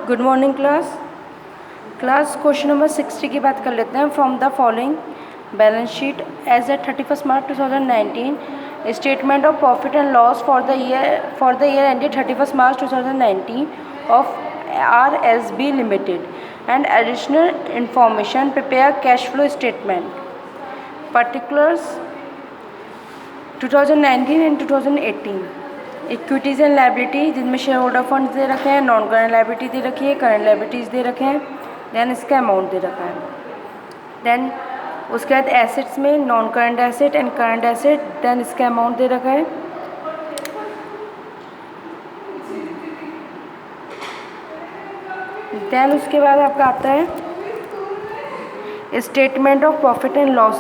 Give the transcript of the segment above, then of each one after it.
Good morning class question number 60 की बात कर लेते हैं। From the following balance sheet as at 31 March 2019 statement of profit and loss for the year ended 31 March 2019 of RSB limited and additional information prepare cash flow statement particulars 2019 and 2018। Equities and liability जिनमें share holder fund दे रखे हैं, non current liability दे रखी है, current liabilities दे रखे हैं, then इसका amount दे रखा है। देन उसके बाद एसेट्स में non current asset and current asset, then इसका अमाउंट दे रखा है। देन उसके बाद आपका आता है statement of profit and loss.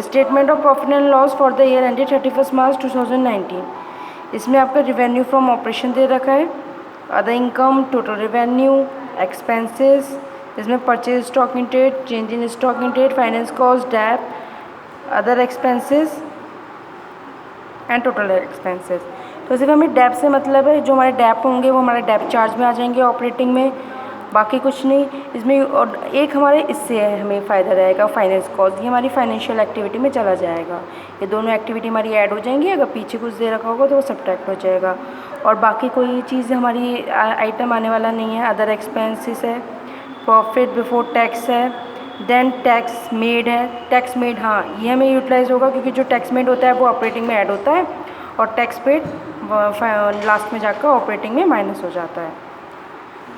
Statement of profit and loss for the year ended 31 March 2019। इसमें आपका रिवेन्यू फ्रॉम ऑपरेशन दे रखा है, other income, total revenue, expenses, इसमें purchase stock in trade, change in stock in trade, finance cost, debt, other expenses and total expenses. तो सिर्फ हमें Depp से मतलब है, जो हमारे डेप होंगे वो हमारे डेप चार्ज में आ जाएंगे ऑपरेटिंग में, बाकी कुछ नहीं इसमें। और एक हमारे इससे हमें फ़ायदा रहेगा फाइनेंस कॉस्ट, ये हमारी फाइनेंशियल एक्टिविटी में चला जाएगा। ये दोनों एक्टिविटी हमारी ऐड हो जाएंगी, अगर पीछे कुछ दे रखा होगा तो वो सब्ट्रैक्ट हो जाएगा। और बाकी कोई चीज़ हमारी आइटम आने वाला नहीं है। अदर एक्सपेंसेस है, प्रॉफिट बिफोर टैक्स है, देन टैक्स मेड है। टैक्स मेड, हाँ ये हमें यूटिलाइज होगा क्योंकि जो टैक्स मेड होता है वो ऑपरेटिंग में ऐड होता है और टैक्स पेड लास्ट में जाकर ऑपरेटिंग में माइनस हो जाता है।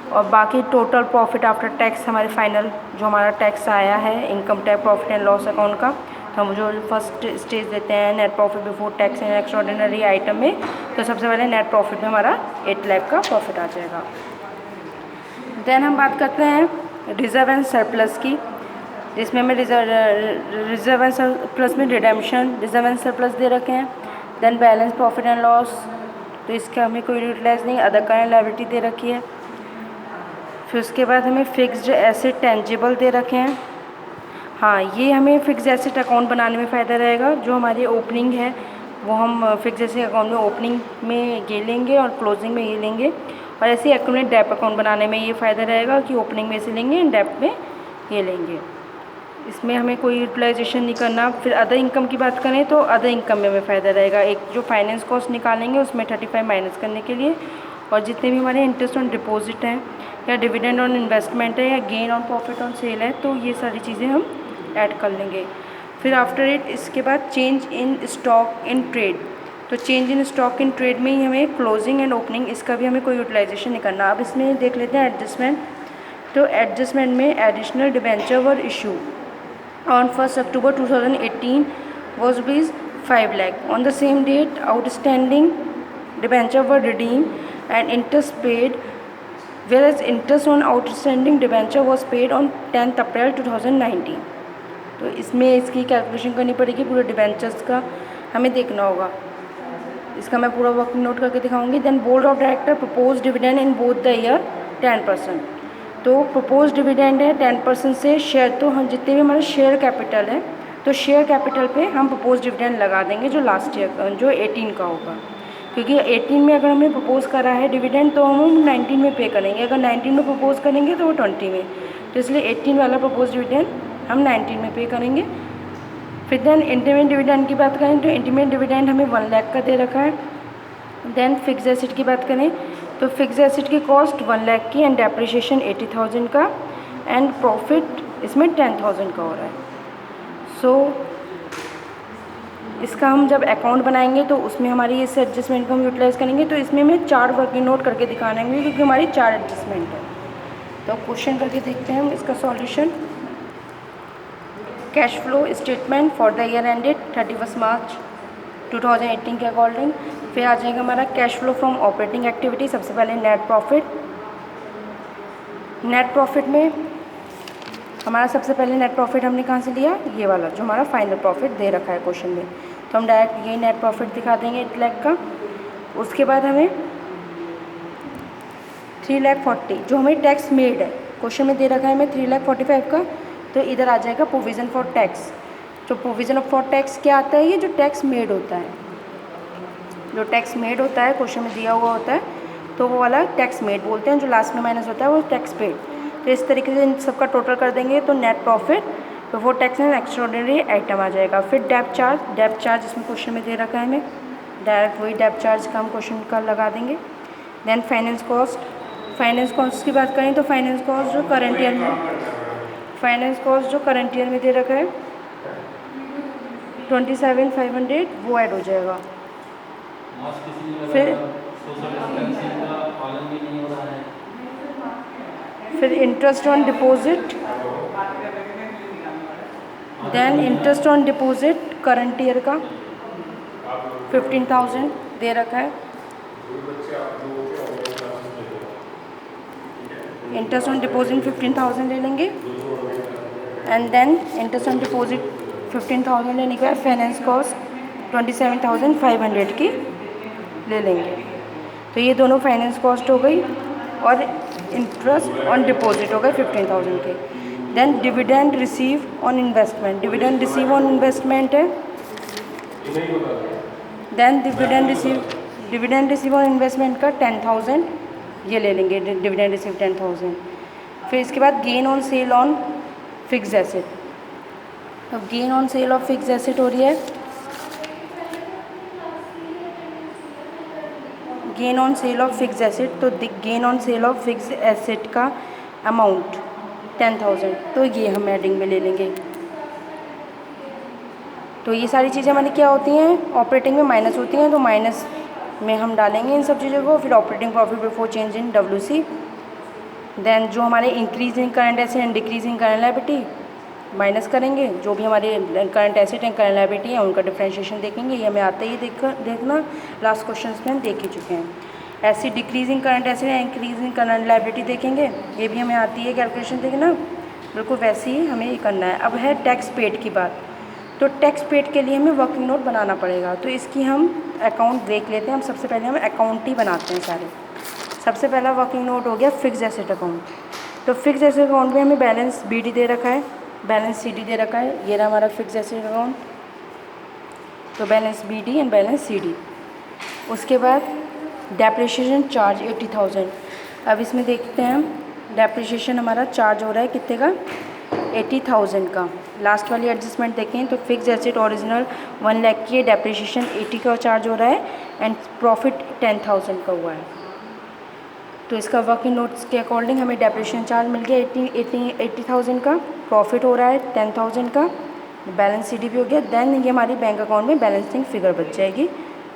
और बाकी टोटल प्रॉफिट आफ्टर टैक्स हमारे फाइनल जो हमारा टैक्स आया है income tax profit and loss account का, तो हम जो फर्स्ट स्टेज देते हैं net profit before tax and extraordinary item में, तो सबसे पहले नेट प्रॉफिट में हमारा 8 लाख का प्रॉफिट आ जाएगा। देन हम बात करते हैं रिजर्व एंड सरप्लस की, जिसमें हमें रिजर्व एंड सरप्लस में रिडेम्पशन, रिजर्व एंड सरप्लस दे रखे हैं। Then balance profit and loss, तो इसका हमें कोई यूटिलाइज नहीं। अदर करंट लायबिलिटी दे रखी है। फिर उसके बाद हमें फिक्स्ड एसेट टेंजिबल दे रखे हैं। हाँ ये हमें फिक्स्ड एसेट अकाउंट बनाने में फ़ायदा रहेगा। जो हमारी ओपनिंग है वो हम फिक्स्ड एसेट अकाउंट में ओपनिंग में ये लेंगे और क्लोजिंग में ये लेंगे। और ऐसे एक्यूमुलेट डेप अकाउंट बनाने में ये फ़ायदा रहेगा कि ओपनिंग में से लेंगे एंड डेप में ये लेंगे। इसमें हमें कोई यूटिलाइजेशन नहीं करना। फिर अदर इनकम की बात करें तो अदर इनकम में हमें फ़ायदा रहेगा। एक जो फाइनेंस कॉस्ट निकालेंगे उसमें 35 माइनस करने के लिए, और जितने भी हमारे इंटरेस्ट ऑन डिपॉजिट हैं या डिविडेंड ऑन इन्वेस्टमेंट है या gain on profit on sale है, तो ये सारी चीज़ें हम ऐड कर लेंगे। फिर आफ्टर इट इसके बाद change in stock in trade, तो change in stock in trade में ही हमें क्लोजिंग एंड ओपनिंग इसका भी हमें कोई यूटिलाइजेशन नहीं करना। अब इसमें देख लेते हैं एडजस्टमेंट। तो एडजस्टमेंट में additional debenture were issue on 1 October 2018 was rupees 5 lakh. On the same date, outstanding debenture were redeemed and interest paid, whereas interest on outstanding debenture was paid on 10th April 2019. तो इसमें इसकी calculation करनी पड़ेगी, पूरे debentures का हमें देखना होगा। इसका मैं पूरा वर्क नोट करके दिखाऊंगी। Then board of director propose dividend in both the year 10%। तो प्रपोज डिविडेंड है 10% से शेयर, तो हम जितने भी हमारे शेयर कैपिटल है तो शेयर कैपिटल पे हम प्रपोज डिविडेंड लगा देंगे जो लास्ट ईयर जो 18 का होगा, क्योंकि 18 में अगर हमने प्रपोज करा है डिविडेंड तो हम 19 में पे करेंगे। अगर 19 में प्रपोज करेंगे तो वो 20 में, तो इसलिए 18 वाला प्रपोज डिविडेंड हम 19 में पे करेंगे। फिर देन इंटीमेट डिविडेंड की बात करें तो इंटीमेट डिविडेंड हमें 1 लाख का दे रखा है। देन फिक्स एसेट की बात करें तो फिक्स एसेट की कॉस्ट 1 लाख की एंड डेप्रिसिएशन 80,000 का एंड प्रॉफिट इसमें 10,000 का हो रहा है। सो इसका हम जब अकाउंट बनाएंगे तो उसमें हमारी इस एडजस्टमेंट को हम यूटिलाइज़ करेंगे। तो इसमें हमें 4 वर्किंग नोट करके दिखाने होंगे क्योंकि हमारी 4 एडजस्टमेंट है। तो क्वेश्चन करके देखते हैं हम इसका solution. Cash flow statement for the year ended 31 मार्च 2018 के अकॉर्डिंग। फिर आ जाएगा हमारा cash flow from operating activity. सबसे पहले नेट प्रॉफिट। नेट प्रॉफिट में हमारा सबसे पहले नेट प्रॉफिट हमने कहाँ से लिया, ये वाला जो हमारा फाइनल प्रॉफिट दे रखा है क्वेश्चन में, तो हम डायरेक्ट यही नेट प्रॉफिट दिखा देंगे 8 लाख का। उसके बाद हमें 3,40,000 जो हमें टैक्स मेड है, क्वेश्चन में दे रखा है हमें 3,45,000 का, तो इधर आ जाएगा प्रोविज़न फॉर टैक्स। जो प्रोविज़न फॉर टैक्स क्या आता है, ये जो टैक्स मेड होता है, जो टैक्स मेड होता है क्वेश्चन में दिया हुआ होता है तो वो वाला टैक्स मेड बोलते हैं, जो लास्ट में माइनस होता है वो टैक्स पेड। तो इस तरीके से इन सबका टोटल कर देंगे तो net profit before tax and extraordinary item आ जाएगा। फिर डेप्ट चार्ज इसमें क्वेश्चन में दे रखा है हमें, डायरेक्ट वही डेप्ट चार्ज का हम क्वेश्चन का लगा देंगे। देन फाइनेंस कॉस्ट की बात करें तो फाइनेंस कॉस्ट जो करंट ईयर में दे रखा है 27,500 वो ऐड हो जाएगा। फिर interest on deposit, then interest on deposit current year का 15,000 दे रखा है। इंटरेस्ट ऑन डिपॉजिट 15,000 ले लेंगे and then interest on deposit 15,000 लेने के बाद फाइनेंस कॉस्ट 27,500 की ले लेंगे। तो ये दोनों फाइनेंस कॉस्ट हो गई और इंटरेस्ट ऑन डिपॉजिट हो गए 15,000 के। Then dividend receive on investment है, then dividend receive on investment का 10,000 ये ले लेंगे, डिविडेंड रिसीव 10,000। फिर इसके बाद gain on sale on fix asset, अब gain on sale of fix asset हो रही है, gain on sale of fix asset, तो gain on sale of fix asset का अमाउंट 10,000, तो ये हम एडिंग में ले लेंगे। तो ये सारी चीज़ें हमारी क्या होती हैं, ऑपरेटिंग में माइनस होती हैं, तो माइनस में हम डालेंगे इन सब चीज़ों को। फिर operating profit before change in WC, then जो हमारे increase in current asset and decrease in current liability minus करेंगे, जो भी हमारे current asset and current liability है उनका डिफरेंशिएशन देखेंगे। ये हमें आता ही देखना लास्ट क्वेश्चन में हम देख ही चुके हैं। ऐसी decreasing current asset and increasing current liability देखेंगे, ये भी हमें आती है कैलकुलेशन देखना, बिल्कुल वैसे ही हमें ये करना है। अब है टैक्स पेड की बात, तो टैक्स पेड के लिए हमें वर्किंग नोट बनाना पड़ेगा, तो इसकी हम अकाउंट देख लेते हैं। हम सबसे पहले हम अकाउंट ही बनाते हैं सारे। सबसे पहला वर्किंग नोट हो गया फिक्स एसेट अकाउंट, तो फिक्स एसेट अकाउंट में हमें बैलेंस BD दे रखा है, बैलेंस CD दे रखा है, ये रहा हमारा फिक्स एसेट अकाउंट, तो balance BD and balance CD। उसके बाद डेप्रिसिएशन चार्ज 80,000, अब इसमें देखते हैं हम डेप्रिसिएशन हमारा चार्ज हो रहा है कितने का, 80,000 का। लास्ट वाली एडजस्टमेंट देखें तो फिक्स एसेट ओरिजिनल 1 लाख की, डेप्रिसिएशन 80 का चार्ज हो रहा है एंड प्रॉफिट 10,000 का हुआ है। तो इसका वर्किंग नोट्स के अकॉर्डिंग हमें डेप्रिसिएशन चार्ज मिल गया 80,000 का, प्रॉफिट हो रहा है 10,000 का, बैलेंस CD भी हो गया। देन ये हमारी बैंक अकाउंट में बैलेंसिंग फिगर बच जाएगी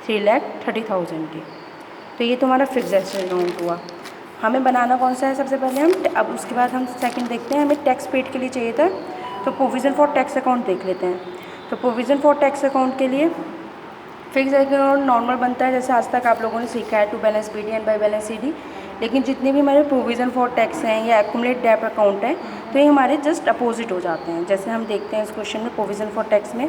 3,30,000 की। तो ये तुम्हारा फिक्स एसेट अकाउंट हुआ। हमें बनाना कौन सा है सबसे पहले हम, अब उसके बाद हम सेकंड देखते हैं। हमें टैक्स पेड के लिए चाहिए था, तो प्रोविज़न फॉर टैक्स अकाउंट देख लेते हैं। तो प्रोविज़न फॉर टैक्स अकाउंट के लिए फिक्स अकाउंट नॉर्मल बनता है, जैसे आज तक आप लोगों ने सीखा है, to balance BD and by balance CD। लेकिन जितने भी हमारे प्रोविज़न फॉर टैक्स हैं या एक्यूमुलेट डेट अकाउंट है, तो ये हमारे जस्ट अपोजिट हो जाते हैं। जैसे हम देखते हैं इस क्वेश्चन में प्रोविज़न फॉर टैक्स में,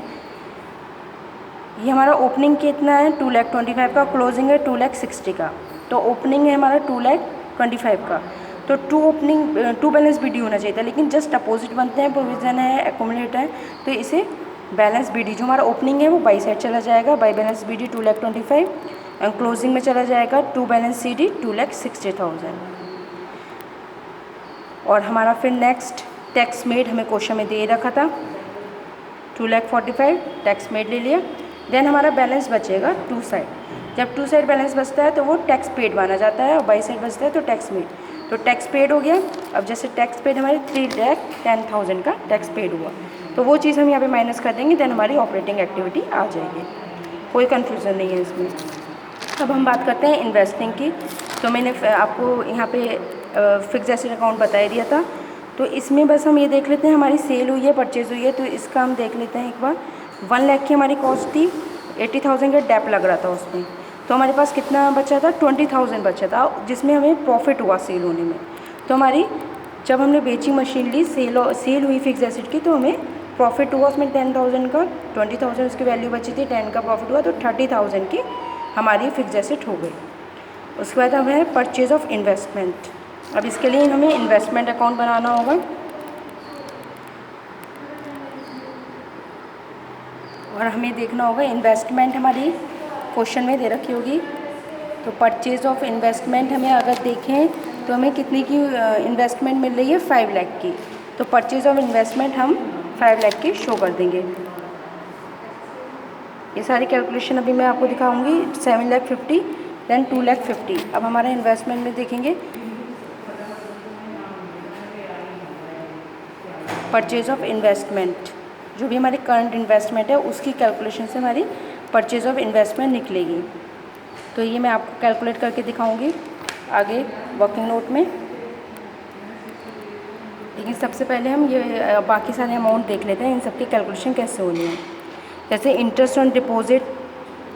ये हमारा ओपनिंग कितना है 2,25,000 का, क्लोजिंग है 2,60,000 का। तो ओपनिंग है हमारा 2,25,000 का, तो टू बैलेंस BD होना चाहिए था, लेकिन जस्ट अपोजिट बनते हैं। प्रोविज़न है, एक्यूमुलेट है, तो इसे बैलेंस BD जो हमारा ओपनिंग है वो बाई साइड चला जाएगा, by balance BD 2,25,000 and closing में चला जाएगा टू बैलेंस CD 2,60,000। और हमारा फिर नेक्स्ट टैक्स मेड हमें क्वेश्चन में दे रखा था 2,45,000, टैक्स मेड ले लिया। देन हमारा बैलेंस बचेगा टू साइड, जब टू साइड बैलेंस बचता है तो वो टैक्स पेड माना जाता है, और बाई साइड बचता है तो टैक्स मेड। तो टैक्स पेड हो गया। अब जैसे टैक्स पेड हमारे 3,10,000 का टैक्स पेड हुआ, तो वो चीज़ हम यहाँ पे माइनस कर देंगे, देन हमारी ऑपरेटिंग एक्टिविटी आ जाएगी, कोई कन्फ्यूज़न नहीं है इसमें। अब हम बात करते हैं इन्वेस्टिंग की। तो मैंने आपको यहाँ पे फिक्स एसेट अकाउंट बता ही दिया था, तो इसमें बस हम ये देख लेते हैं हमारी सेल हुई है, परचेज़ हुई है, तो इसका हम देख लेते हैं एक बार। 1 लाख की हमारी कॉस्ट थी, 80,000 का डेप लग रहा था उसमें, तो हमारे पास कितना बचा था 20,000 बचा था, जिसमें हमें प्रॉफिट हुआ सेल होने में। तो हमारी जब हमने बेची मशीन ली, सेल हुई फिक्स एसेट की, तो हमें प्रॉफिट हुआ उसमें 10,000 का, 20,000 उसकी वैल्यू बची थी, 10 का प्रॉफिट हुआ, तो 30,000 की हमारी फिक्स एसेट हो गई। उसके बाद अब है परचेज़ ऑफ इन्वेस्टमेंट। अब इसके लिए हमें इन्वेस्टमेंट अकाउंट बनाना होगा, और हमें देखना होगा इन्वेस्टमेंट हमारी क्वेश्चन में दे रखी होगी तो परचेज ऑफ इन्वेस्टमेंट हमें अगर देखें तो हमें कितने की इन्वेस्टमेंट मिल रही है, 5 लाख की। तो परचेज ऑफ इन्वेस्टमेंट हम 5 लाख की शो कर देंगे। ये सारी कैलकुलेशन अभी मैं आपको दिखाऊंगी। 7,50,000 देन 2,50,000। अब हमारा इन्वेस्टमेंट में देखेंगे परचेज ऑफ इन्वेस्टमेंट, जो भी हमारी करंट इन्वेस्टमेंट है उसकी कैलकुलेशन से हमारी परचेज ऑफ इन्वेस्टमेंट निकलेगी। तो ये मैं आपको कैलकुलेट करके दिखाऊंगी आगे वर्किंग नोट में। लेकिन सबसे पहले हम ये बाकी सारे अमाउंट देख लेते हैं, इन सब की कैलकुलेशन कैसे होनी है। जैसे इंटरेस्ट ऑन डिपॉजिट,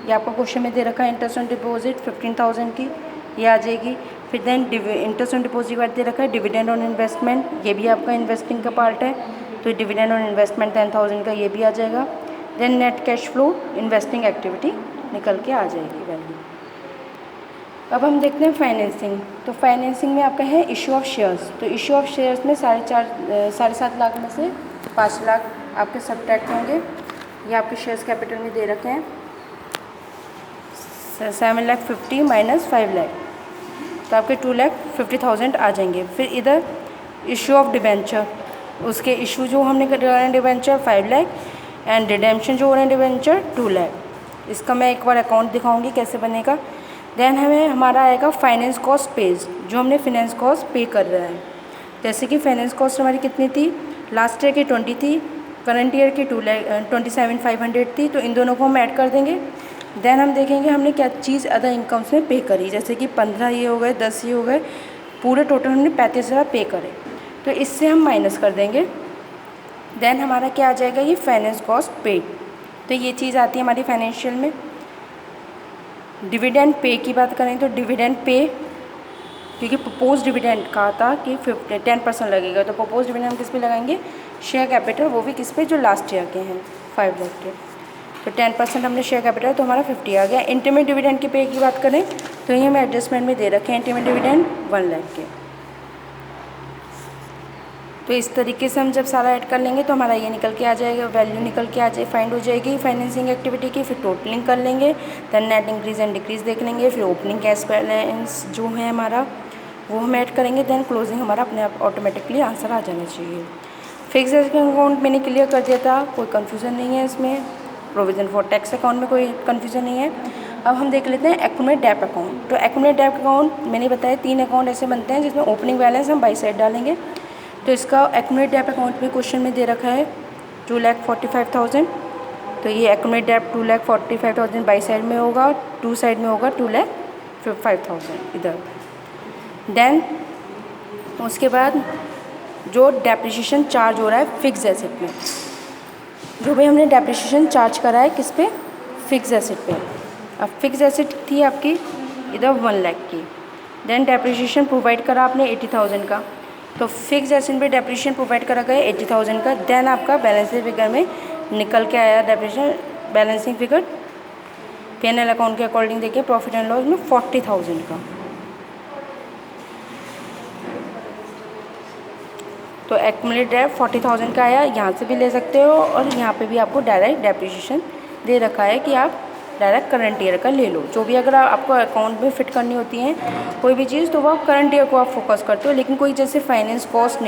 ये आपको क्वेश्चन में दे रखा है, इंटरेस्ट ऑन डिपॉजिट 15,000 की ये आ जाएगी। फिर देन इंटरेस्ट ऑन डिपॉजिट के बाद दे रखा है डिविडेंड ऑन इन्वेस्टमेंट, ये भी आपका इन्वेस्टिंग का पार्ट है, तो डिविडेंड ऑन इन्वेस्टमेंट 10,000 का ये भी आ जाएगा। Then net cash flow investing activity निकल के आ जाएगी वैल्यू। अब हम देखते हैं फाइनेंसिंग। तो फाइनेंसिंग में आपका है इशू ऑफ शेयर्स। तो इशू ऑफ शेयर्स में 7.5 लाख में से 5 लाख आपके सब्ट्रैक्ट होंगे। ये आपके शेयर्स कैपिटल में दे रखे हैं 7,50,000 माइनस 5 लाख, तो आपके 2,50,000 आ जाएंगे। फिर इधर इशू ऑफ डिबेंचर, उसके इशू जो हमने कर रहे हैं डिबेंचर 5 लाख एंड रिडेम्पशन जो हो रहे हैं डिबेंचर 2 लाख। इसका मैं एक बार अकाउंट दिखाऊंगी कैसे बनेगा। देन हमें हमारा आएगा फाइनेंस कॉस्ट पेज, जो हमने फाइनेंस कॉस्ट पे कर रहा है। जैसे कि फाइनेंस कॉस्ट हमारी कितनी थी, लास्ट ईयर की 20 थी, करंट ईयर की 27,500 थी, तो इन दोनों को हम ऐड कर देंगे। देन हम देखेंगे हमने क्या चीज़ अदर इनकम्स में पे करी, जैसे कि 15 ये हो गए, 10 ये हो गए, पूरे टोटल हमने 35,000 पे करे, तो इससे हम माइनस कर देंगे। देन हमारा क्या आ जाएगा, ये फाइनेंस कॉस्ट पेड। तो ये चीज़ आती है हमारी फाइनेंशियल में। डिविडेंड पे की बात करें तो डिविडेंड पे, क्योंकि प्रपोज डिविडेंड कहा था कि 10% लगेगा, तो प्रपोज डिविडेंड हम किस पे लगाएंगे, शेयर कैपिटल, वो भी किस पे, जो लास्ट ईयर के हैं 5 लाख के। तो 10% हमने शेयर कैपिटल, तो हमारा 50 आ गया। इंटरमीडिएट डिविडेंड की पे की बात करें तो ये हमें एडजस्टमेंट में दे रखे हैं इंटरमीडिएट डिविडेंड 1 लाख के। तो इस तरीके से हम जब सारा ऐड कर लेंगे तो हमारा ये निकल के आ जाएगा, वैल्यू निकल के आ जाए, फाइंड हो जाएगी फाइनेंसिंग एक्टिविटी की। फिर टोटलिंग कर लेंगे, then net increase and decrease देख लेंगे, फिर ओपनिंग कैश बैलेंस जो है हमारा वो हम ऐड करेंगे, देन क्लोजिंग हमारा अपने आप ऑटोमेटिकली आंसर आ जाना चाहिए। फिक्स अकाउंट मैंने क्लियर कर दिया था, कोई कन्फ्यूज़न नहीं है इसमें। प्रोविज़न फॉर टैक्स अकाउंट में कोई कन्फ्यूज़न नहीं है। अब हम देख लेते हैं एक्यूमुलेट डेब्ट अकाउंट। तो एक्यूमुलेट डेब्ट अकाउंट मैंने बताया 3 अकाउंट ऐसे बनते हैं जिसमें ओपनिंग बैलेंस हम बाई साइड डालेंगे। तो इसका एक्यूमुलेट डेब्ट अकाउंट में क्वेश्चन में दे रखा है 2,45,000, तो ये एक्यूमुलेट डेब्ट 2,45,000 बाई साइड में होगा, 2 साइड में होगा 2,05,000 इधर। देन उसके बाद जो डेप्रिसिएशन चार्ज हो रहा है फिक्स एसेट में, जो भी हमने डेप्रिसिएशन चार्ज करा है किस पे, फिक्स एसेट पे। अब फिक्स एसेट थी आपकी इधर 1 लाख की, देन डेप्रिसिएशन प्रोवाइड करा आपने 80,000 का, तो फिक्स एसेट पे डेप्रिसिएशन प्रोवाइड करा गया 80,000 का। देन आपका बैलेंसिंग फिगर में निकल के आया depreciation balancing figure P&L account के अकॉर्डिंग देखिए प्रॉफिट एंड लॉस में 40,000 का। तो एक्यूमुलेट डेब्ट 40,000 का आया, यहाँ से भी ले सकते हो और यहाँ पे भी आपको डायरेक्ट डेप्रिसिएशन दे रखा है कि आप डायरेक्ट करंट ईयर का ले लो। जो भी अगर आपको अकाउंट में फिट करनी होती है कोई भी चीज़, तो वो आप करंट ईयर को आप फोकस करते हो, लेकिन कोई जैसे फाइनेंस कॉस्ट